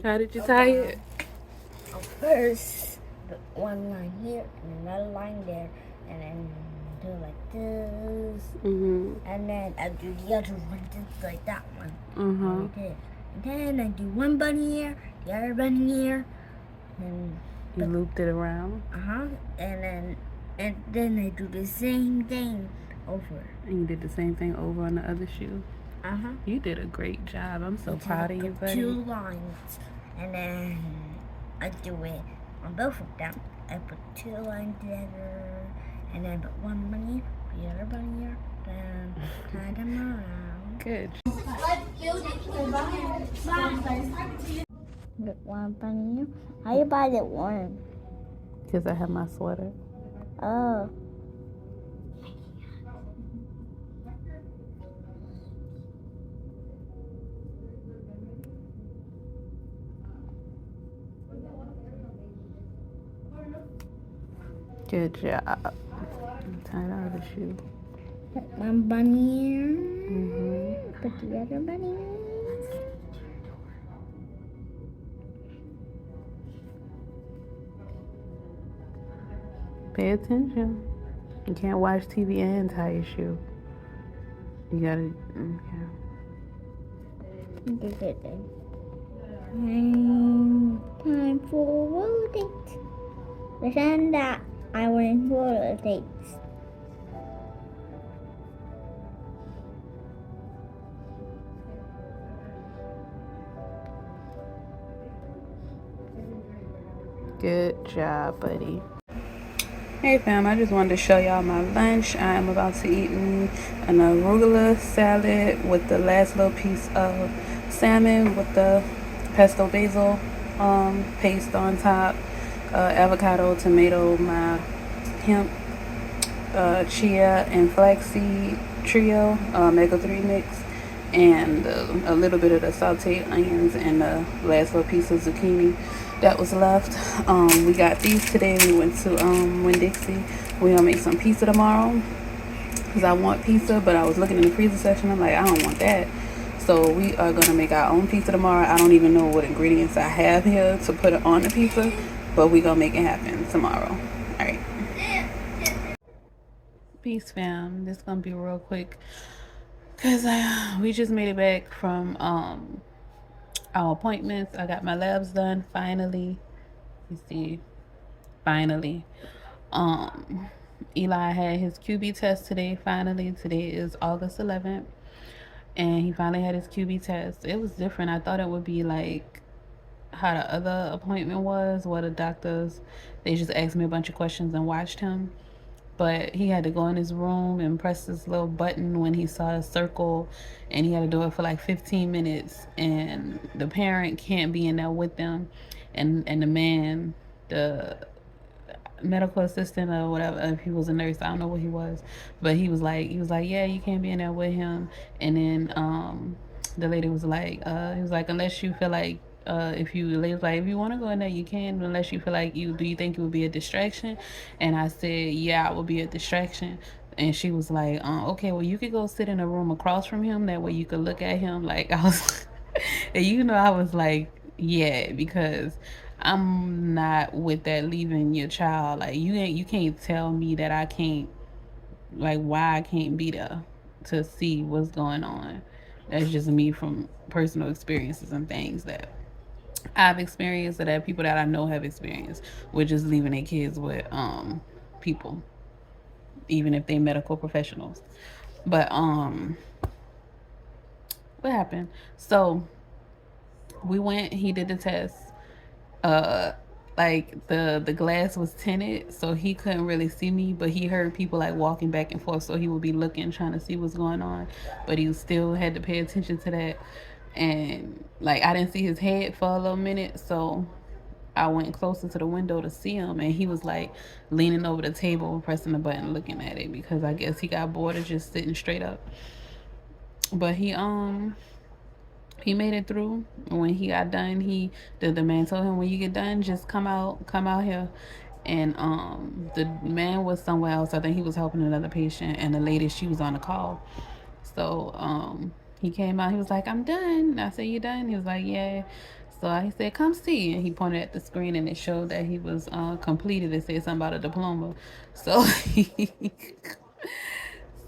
How did you tie it? First, one line here and another line there, and then do like this, and then I do the other one just like that one. Like this. And then I do one bunny here, the other bunny here, and You looped it around. and then I do the same thing over. And you did the same thing over on the other shoe. You did a great job. I'm so proud of you, buddy. 2 lines, and then I do it on both of them. I put 2 lines together, and then put one bunny, the other bunny here, then tie them around. Good. Get one bunny here. How you buy that one? Because I have my sweater. Oh. Good job. Tie the other shoe. Put one bunny here. Put the other bunny here. Pay attention. You can't watch TV and tie your shoe. You gotta. Okay. Time for roller dates. Pretend that I went roller dates. Good job, buddy. Hey fam, I just wanted to show y'all my lunch. I am about to eat an arugula salad with the last little piece of salmon with the pesto basil paste on top, avocado, tomato, my hemp, chia, and flaxseed trio, omega-3 mix, and a little bit of the sauteed onions and the last little piece of zucchini that was left. We got these today. We went to Winn-Dixie. We're gonna make some pizza tomorrow because I want pizza, but I was looking in the freezer section. I'm like, I don't want that. So we are gonna make our own pizza tomorrow. I don't even know what ingredients I have here to put it on the pizza, but we gonna make it happen tomorrow. All right. Peace, fam. This gonna be real quick because we just made it back from our appointments. I got my labs done finally. You see, finally. Eli had his QB test today. Finally, today is August 11th, and he finally had his QB test. It was different. I thought it would be like how the other appointment was, where the doctors, they just asked me a bunch of questions and watched him. But he had to go in his room and press this little button when he saw a circle, and he had to do it for like 15 minutes, and the parent can't be in there with them, and the man, the medical assistant or whatever, if he was a nurse, I don't know what he was, but he was like, yeah, you can't be in there with him. And then the lady was like, he was like, unless you feel like if you want to go in there, you can, unless you feel like do you think it would be a distraction? And I said, yeah, it would be a distraction. And she was like, okay, well, you could go sit in a room across from him, that way you could look at him. Like, I was and I was like, yeah, because I'm not with that leaving your child. Like, you can't tell me that I can't, like, why I can't be there to see what's going on. That's just me from personal experiences and things that I've experienced, or that people that I know have experienced, with just leaving their kids with people, even if they medical professionals. But what happened? So we went, he did the test. Like the glass was tinted, so he couldn't really see me, but he heard people like walking back and forth, so he would be looking, trying to see what's going on, but he still had to pay attention to that. And like, I didn't see his head for a little minute, so I went closer to the window to see him, and he was like leaning over the table, pressing the button, looking at it, because I guess he got bored of just sitting straight up. But he made it through. When he got done, the man told him, when you get done, just come out here. And the man was somewhere else. I think he was helping another patient, and the lady, she was on the call. So he came out, he was like, I'm done. I said, you done? He was like, yeah. So I said, come see. And he pointed at the screen and it showed that he was completed. It said something about a diploma. So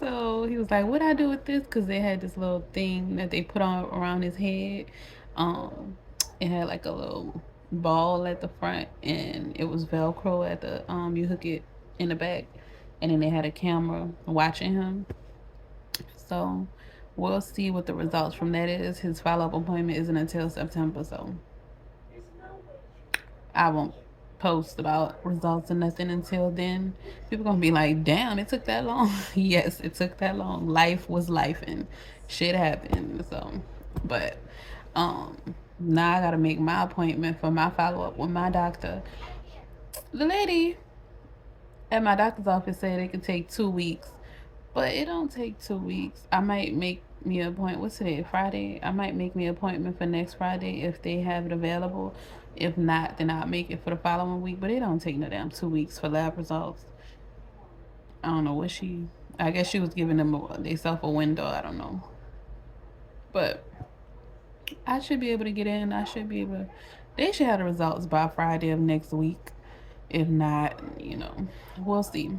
so he was like, what I do with this? Because they had this little thing that they put on around his head. It had like a little ball at the front and it was Velcro at the you hook it in the back, and then they had a camera watching him. So we'll see what the results from that is. His follow-up appointment isn't until September, so I won't post about results or nothing until then. People gonna be like, damn, it took that long. Yes, it took that long. Life was life and shit happened. So but now I gotta make my appointment for my follow-up with my doctor. The lady at my doctor's office said it could take 2 weeks, but it don't take 2 weeks. I might make me an appointment. What's today? Friday. I might make me an appointment for next Friday if they have it available. If not, then I'll make it for the following week. But it don't take no damn 2 weeks for lab results. I don't know what she. I guess she was giving them themselves a window. I don't know. But I should be able to get in. I should be able. They should have the results by Friday of next week. If not, we'll see.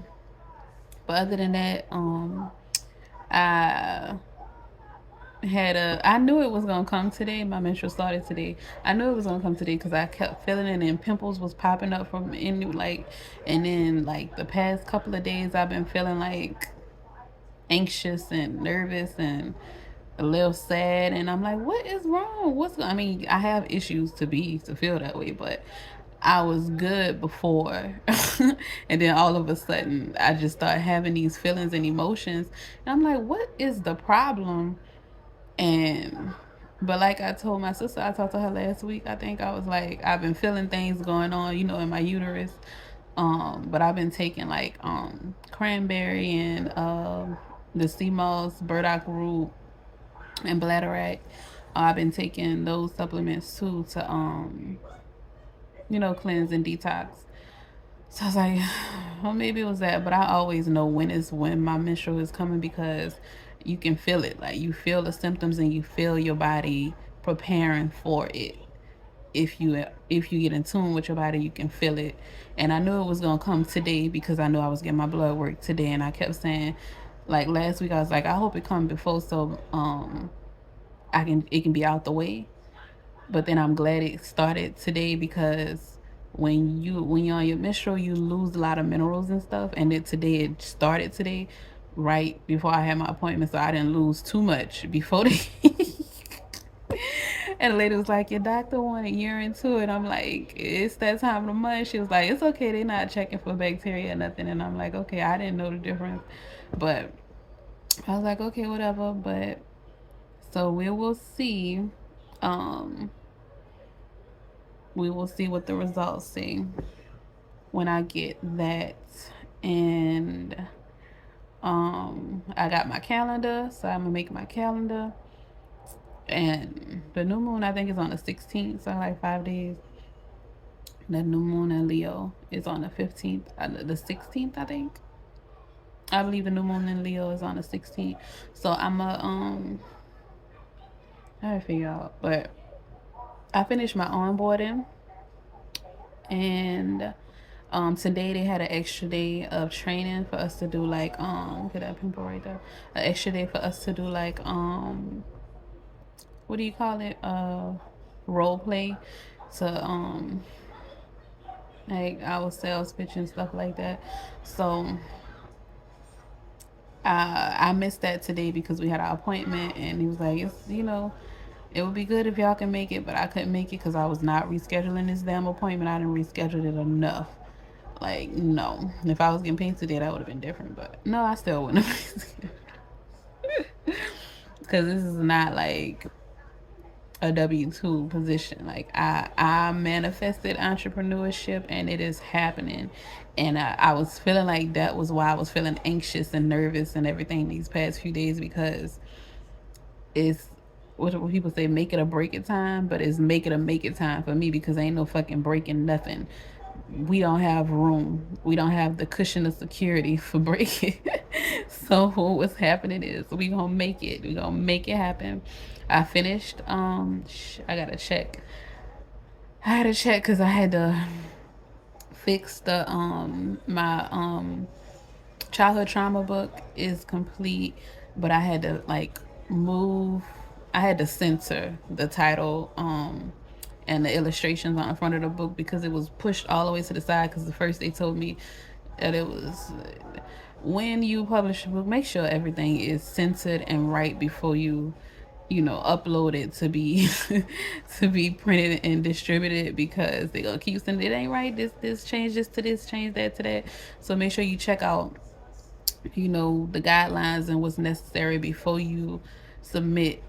But other than that, I I knew it was gonna come today. My menstrual started today. I knew it was gonna come today because I kept feeling it and pimples was popping up from and then like the past couple of days I've been feeling like anxious and nervous and a little sad, and I'm like, what is wrong? I mean, I have issues to feel that way, but I was good before. And then all of a sudden I just started having these feelings and emotions, and I'm like, what is the problem? But like I told my sister, I talked to her last week, I think, I was like, I've been feeling things going on, in my uterus. But I've been taking like cranberry and the sea moss, burdock root, and bladderwrack. I've been taking those supplements too to cleanse and detox. So I was like, well, maybe it was that, but I always know when my menstrual is coming because you can feel it. Like, you feel the symptoms and you feel your body preparing for it. If you get in tune with your body, you can feel it. And I knew it was gonna come today because I knew I was getting my blood work today, and I kept saying, like last week, I was like, I hope it comes before so it can be out the way. But then I'm glad it started today because when you're on your menstrual, you lose a lot of minerals and stuff. And it started today, right before I had my appointment, so I didn't lose too much before the And the lady was like, your doctor wanted urine too. And I'm like, it's that time of the month. She was like, it's okay, they're not checking for bacteria or nothing. And I'm like, okay, I didn't know the difference. But I was like, okay, whatever. But so we will see. We will see what the results say when I get that. And I got my calendar, so I'm gonna make my calendar. And the new moon, I think, is on the 16th, so like 5 days. The new moon in Leo is on the 15th, the 16th, I think. I believe the new moon in Leo is on the 16th. So I'm I gotta figure out, but I finished my onboarding, and today they had an extra day of training for us to do like look at that pimple right there. An extra day for us to do like what do you call it? Role play to like our sales pitch and stuff like that. So I missed that today because we had our appointment, and he was like, it's it would be good if y'all can make it, but I couldn't make it because I was not rescheduling this damn appointment. I didn't reschedule it enough. Like, no. If I was getting paid today, that would have been different. But no, I still wouldn't have. Because this is not like a W-2 position. Like, I manifested entrepreneurship, and it is happening. And I was feeling like that was why I was feeling anxious and nervous and everything these past few days, because it's what people say, make it or break it time, but it's make it or make it time for me, because ain't no fucking breaking nothing. We don't have room. We don't have the cushion of security for breaking. So what's happening is we gonna make it. We gonna make it happen. I finished. I gotta check. I had to check because I had to fix the my childhood trauma book is complete, but I had to like move. I had to censor the title and the illustrations on the front of the book because it was pushed all the way to the side. Because the first they told me that it was when you publish a book, make sure everything is censored and right before you upload it to be to be printed and distributed, because they gonna keep saying it ain't right, this change this to this, change that to that. So make sure you check out the guidelines and what's necessary before you submit.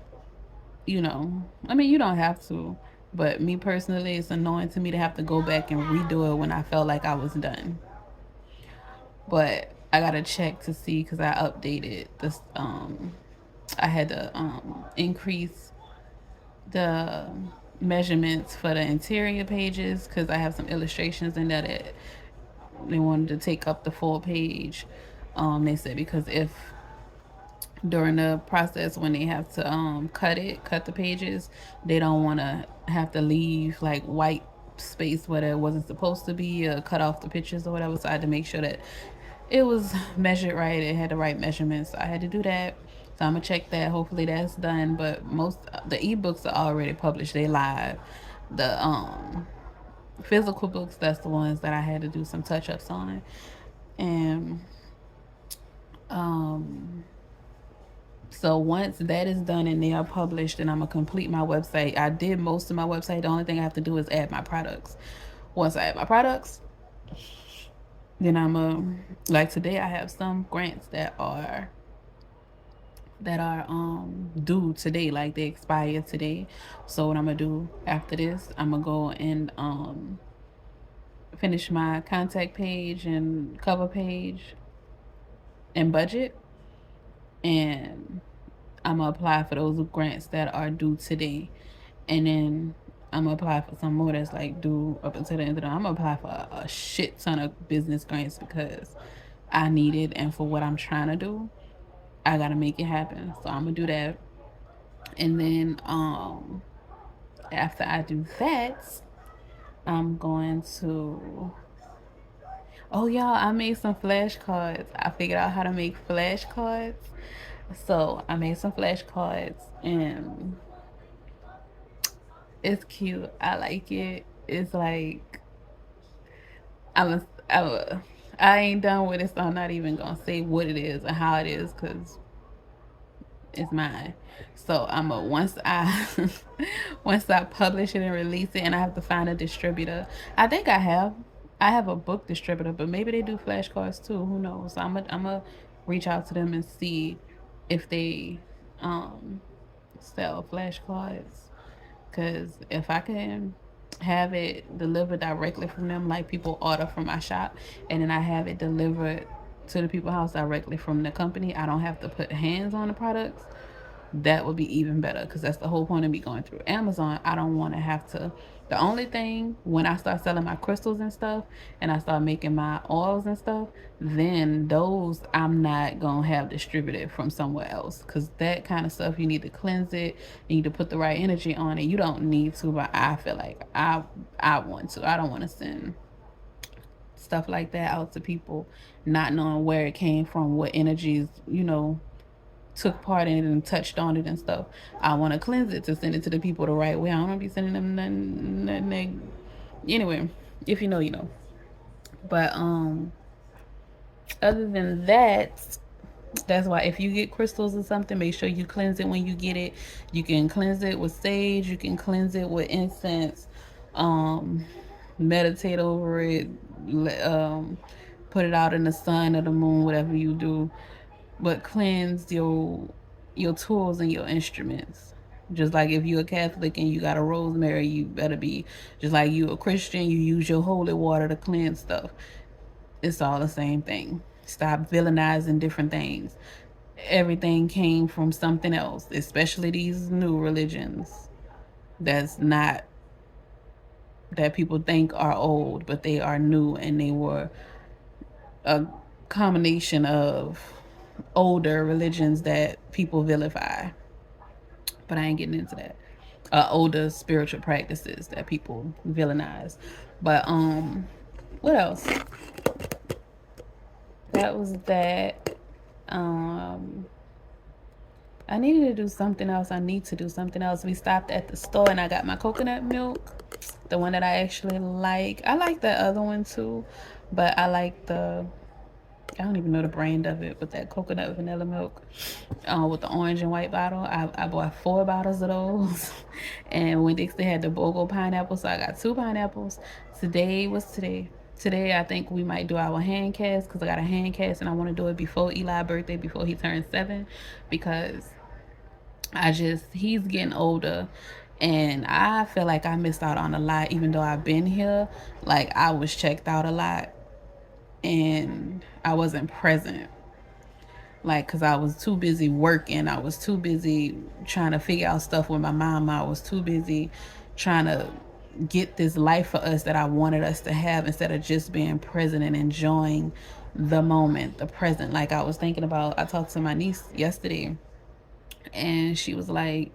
I mean, you don't have to, but me personally, it's annoying to me to have to go back and redo it when I felt like I was done. But I gotta check to see because I updated this. I had to increase the measurements for the interior pages because I have some illustrations in there that they wanted to take up the full page. They said because if during the process when they have to cut the pages, they don't want to have to leave like white space where it wasn't supposed to be, or cut off the pictures or whatever. So I had to make sure that it was measured right, it had the right measurements. So I had to do that. So I'm gonna check that. Hopefully that's done. But most the ebooks are already published. They live. The physical books, that's the ones that I had to do some touch ups on. And so once that is done and they are published, then I'm gonna complete my website. I did most of my website. The only thing I have to do is add my products. Once I add my products, then I'm like today I have some grants that are due today, like they expire today. So what I'm gonna do after this, I'm gonna go and finish my contact page and cover page and budget, and I'm gonna apply for those grants that are due today, and then I'm gonna apply for some more that's like due up until the end of the. I'm gonna apply for a shit ton of business grants because I need it, and for what I'm trying to do, I gotta make it happen. So I'm gonna do that, and then after I do that, I'm going to. Oh, y'all, I made some flashcards. I figured out how to make flashcards. So I made some flashcards and it's cute. I like it. It's like I ain't done with it, so I'm not even gonna say what it is and how it is because it's mine. So I'm a once I once I publish it and release it, and I have to find a distributor. I think I have a book distributor, but maybe they do flashcards too. Who knows? I'm a reach out to them and see if they um sell flashcards. Because if I can have it delivered directly from them, like people order from my shop, and then I have it delivered to the people's house directly from the company, I don't have to put hands on the products. That would be even better because that's the whole point of me going through Amazon. I don't want to have to. The only thing when I start selling my crystals and stuff, and I start making my oils and stuff, then those I'm not gonna have distributed from somewhere else because that kind of stuff you need to cleanse it, you need to put the right energy on it. You don't need to, but I feel like I want to. I don't want to send stuff like that out to people not knowing where it came from, what energies took part in it and touched on it and stuff. I want to cleanse it to send it to the people the right way. I don't want to be sending them nothing. Anyway, if you know, you know. But other than that, that's why if you get crystals or something, make sure you cleanse it when you get it. You can cleanse it with sage. You can cleanse it with incense. Um, Meditate over it. Put it out in the sun or the moon, whatever you do, but cleanse your tools and your instruments. Just like if you're a Catholic and you got a rosemary, you better be just like you a Christian, you use your holy water to cleanse stuff. It's all the same thing. Stop villainizing different things. Everything came from something else, especially these new religions that's not that people think are old, but they are new and they were a combination of older religions that people vilify. But I ain't getting into that. older spiritual practices that people villainize. But what else? That was that. I needed to do something else. I need to do something else. We stopped at the store and I got my coconut milk, the one that I actually like. I like the other one too, but I like I don't even know the brand of it, but that coconut vanilla milk with the orange and white bottle. I bought 4 bottles of those. And when they had the BOGO pineapple, so I got 2 pineapples. Today was today. Today, I think we might do our hand cast because I got a hand cast and I want to do it before Eli's birthday, before he turns 7, because he's getting older and I feel like I missed out on a lot, even though I've been here. Like, I was checked out a lot and I wasn't present, like, because I was too busy working. I was too busy trying to figure out stuff with my mom. I was too busy trying to get this life for us that I wanted us to have, instead of just being present and enjoying the moment, the present. Like, I was thinking about, I talked to my niece yesterday and she was like,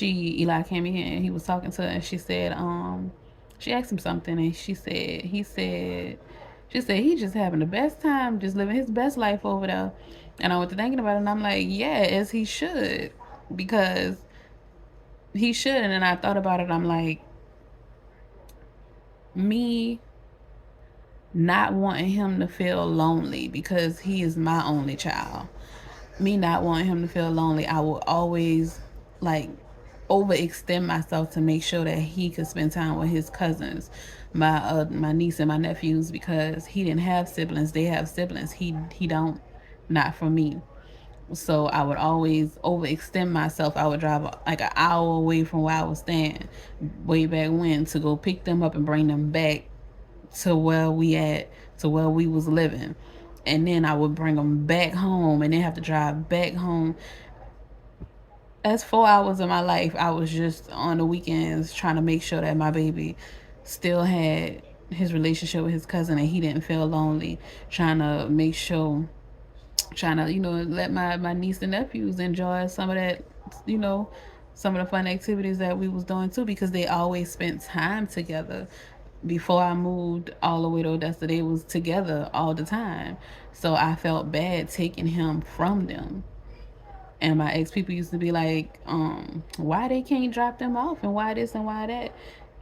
Eli came in here and he was talking to her and she said, she asked him something and she said he just having the best time, just living his best life over there. And I went to thinking about it and I'm like, yeah, as he should, because he should. And then I thought about it, I'm like, me not wanting him to feel lonely because he is my only child, me not wanting him to feel lonely, I will always like overextend myself to make sure that he could spend time with his cousins, my niece and my nephews, because he didn't have siblings. They have siblings. He don't, not for me. So I would always overextend myself. I would drive like an hour away from where I was staying way back when to go pick them up and bring them back to where we was living. And then I would bring them back home and then have to drive back home. That's 4 hours of my life. I was just on the weekends trying to make sure that my baby still had his relationship with his cousin and he didn't feel lonely, trying to make sure, trying to, let my niece and nephews enjoy some of that, some of the fun activities that we was doing too, because they always spent time together. Before I moved all the way to Odessa, they was together all the time. So I felt bad taking him from them. And my ex people used to be like, why they can't drop them off and why this and why that.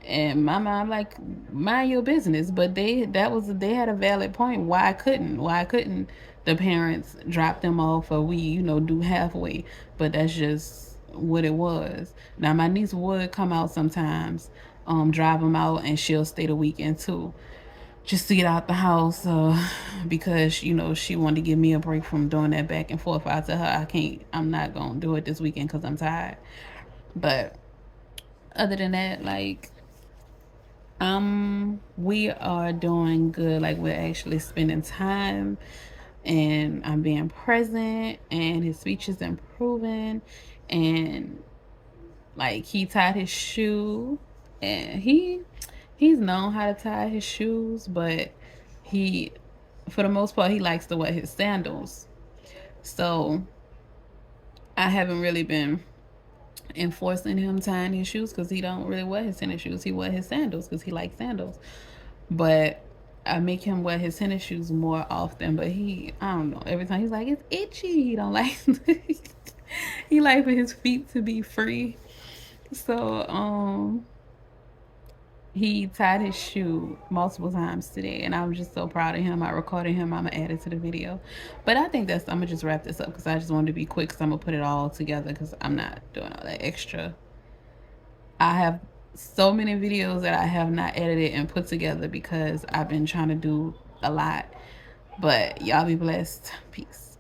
And my mom like, mind your business. But they had a valid point. Why couldn't the parents drop them off, or we, do halfway? But that's just what it was. Now my niece would come out sometimes, drive them out, and she'll stay the weekend too, just to get out the house, because she wanted to give me a break from doing that back and forth. I tell her I'm not gonna do it this weekend because I'm tired. But other than that, like, we are doing good. Like, we're actually spending time and I'm being present and his speech is improving. And like, he tied his shoe and he's known how to tie his shoes, but for the most part, he likes to wear his sandals. So I haven't really been enforcing him tying his shoes because he don't really wear his tennis shoes. He wear his sandals because he likes sandals. But I make him wear his tennis shoes more often. But I don't know, every time he's like, it's itchy. He don't like he like for his feet to be free. So he tied his shoe multiple times today, and I'm just so proud of him. I recorded him. I'm gonna add it to the video. But I think I'm gonna just wrap this up because I just wanted to be quick, because I'm gonna put it all together because I'm not doing all that extra. I have so many videos that I have not edited and put together because I've been trying to do a lot. But y'all be blessed. Peace.